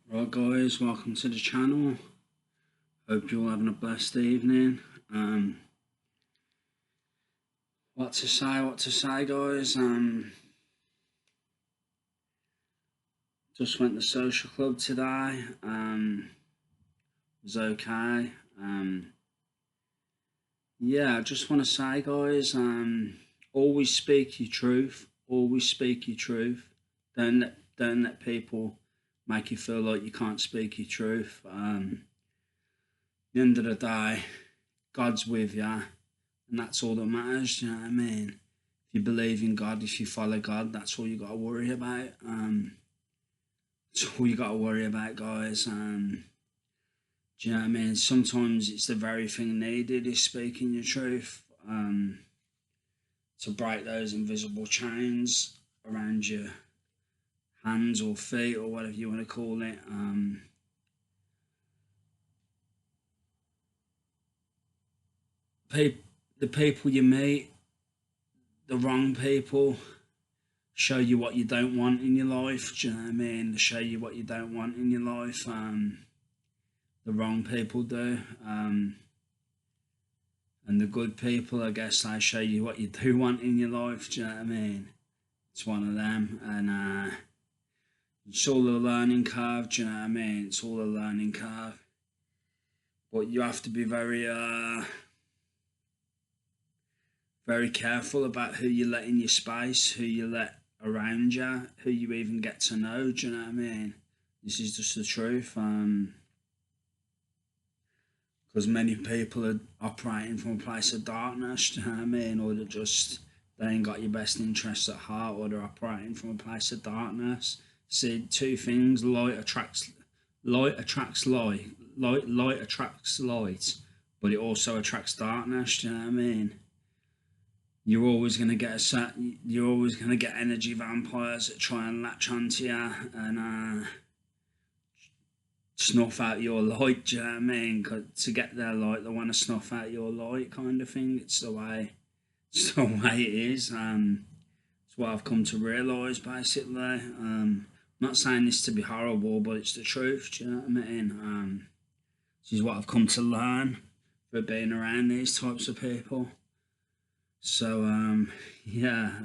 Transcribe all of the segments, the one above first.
Right guys, welcome to the channel. Hope you're all having a blessed evening. What to say guys. Just went to social club today. Was okay. Yeah, I just want to say guys, always speak your truth. Always speak your truth. Don't let people make you feel like you can't speak your truth. At the end of the day, God's with you, and that's all that matters. Do you know what I mean? If you believe in God, if you follow God, that's all you got to worry about. That's all you got to worry about, guys. Do you know what I mean? Sometimes it's the very thing needed is speaking your truth, to break those invisible chains around your hands or feet or whatever you want to call it. The people you meet, the wrong people, show you what you don't want in your life. Do you know what I mean? They show you what you don't want in your life. The wrong people do. And the good people, I guess, they show you what you do want in your life. Do you know what I mean? It's one of them. And it's all a learning curve. Do you know what I mean? It's all a learning curve. But you have to be very careful about who you let in your space, who you let around you, who you even get to know. Do you know what I mean? This is just the truth. Because many people are operating from a place of darkness. Do you know what I mean? Or they ain't got your best interests at heart, or they're operating from a place of darkness. See, two things: light attracts light, light attracts light, but it also attracts darkness. Do you know what I mean? You're always going to get energy vampires that try and latch onto you and snuff out your light. Do you know what I mean? 'Cause to get their light, they want to snuff out your light, kind of thing. It's the way it is. It's what I've come to realise, basically. I'm not saying this to be horrible, but it's the truth. Do you know what I mean? This is what I've come to learn for being around these types of people. So yeah,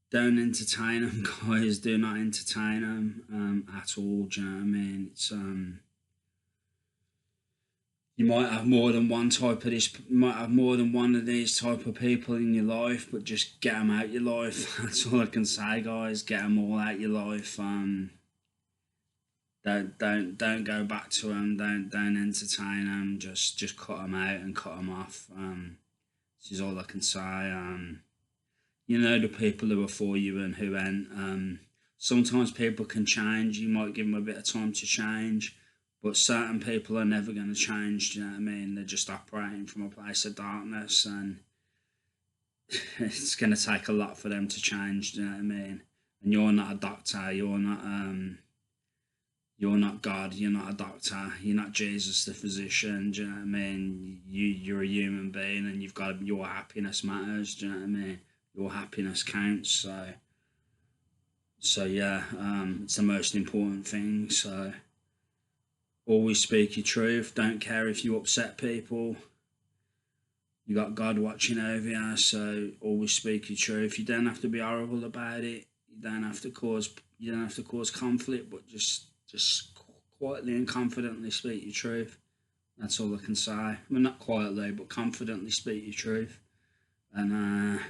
don't entertain them, guys. Do not entertain them at all. Do you know what I mean? It's you might have more than one type of this. You might have more than one of these type of people in your life, but just get them out your life. That's all I can say, guys. Get them all out your life. Don't go back to them. Don't entertain them. Just cut them out and cut them off. This is all I can say. You know the people who are for you and who ain't. Sometimes people can change. You might give them a bit of time to change, but certain people are never going to change. Do you know what I mean? They're just operating from a place of darkness, and it's going to take a lot for them to change. Do you know what I mean? And you're not a doctor. You're not God. You're not a doctor. You're not Jesus, the physician. Do you know what I mean? You're a human being, and you've got your happiness matters. Do you know what I mean? Your happiness counts. So yeah, it's the most important thing. So always speak your truth. Don't care if you upset people. You got God watching over you, so always speak your truth. You don't have to be horrible about it. You don't have to cause conflict, but just quietly and confidently speak your truth. That's all I can say. Well, not quietly, but confidently speak your truth. And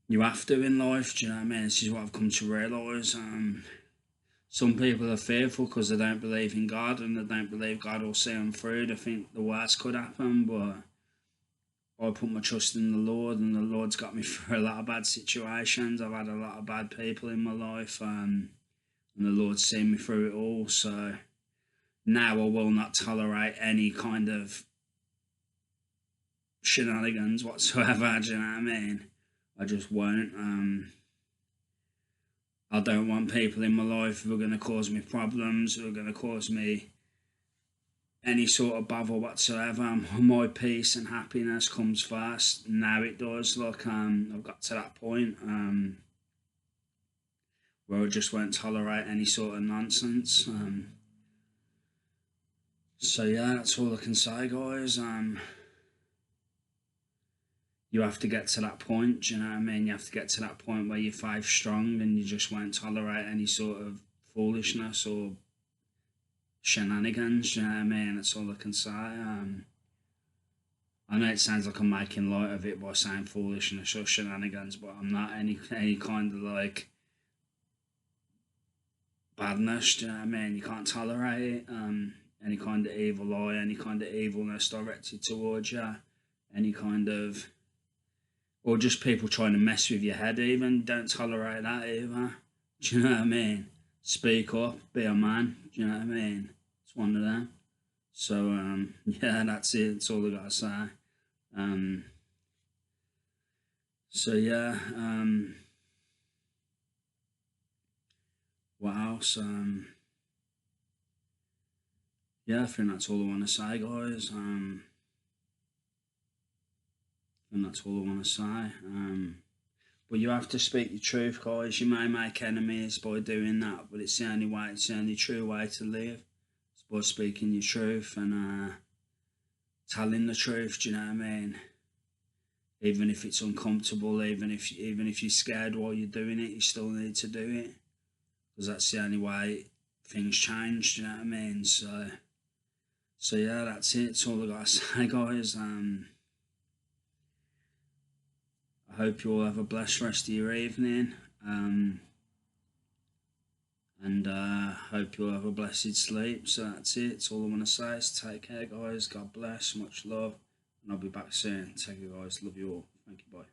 you have to in life. Do you know what I mean? This is what I've come to realise. Some people are fearful because they don't believe in God and they don't believe God will see them through. They think the worst could happen, but I put my trust in the Lord, and the Lord's got me through a lot of bad situations. I've had a lot of bad people in my life, and the Lord's seen me through it all. So now I will not tolerate any kind of shenanigans whatsoever. Do you know what I mean? I just won't. I don't want people in my life who are going to cause me problems, who are going to cause me any sort of bother whatsoever. My peace and happiness comes first. Now it does. Look, I've got to that point. where I just won't tolerate any sort of nonsense. So yeah, that's all I can say, guys. You have to get to that point, do you know what I mean? You have to get to that point where you're faith strong and you just won't tolerate any sort of foolishness or shenanigans, do you know what I mean? That's all I can say. I know it sounds like I'm making light of it by saying foolishness or shenanigans, but I'm not any kind of like badness, do you know what I mean? You can't tolerate it. Any kind of evil eye, any kind of evilness directed towards you, any kind of, or just people trying to mess with your head even, don't tolerate that either. Do you know what I mean? Speak up, be a man, do you know what I mean? It's one of them. So yeah, that's it, that's all I gotta say. So yeah, what else? Yeah, I think that's all I want to say, guys. And that's all I want to say. But you have to speak your truth, guys. You may make enemies by doing that, but it's the only way. It's the only true way to live. It's by speaking your truth and telling the truth. Do you know what I mean? Even if it's uncomfortable, even if you're scared while you're doing it, you still need to do it because that's the only way things change. Do you know what I mean? So yeah, that's it. That's all I gotta say, guys. I hope you all have a blessed rest of your evening. And hope you all have a blessed sleep. So that's it. That's all I want to say is take care, guys. God bless. Much love. And I'll be back soon. Take care, guys. Love you all. Thank you. Bye.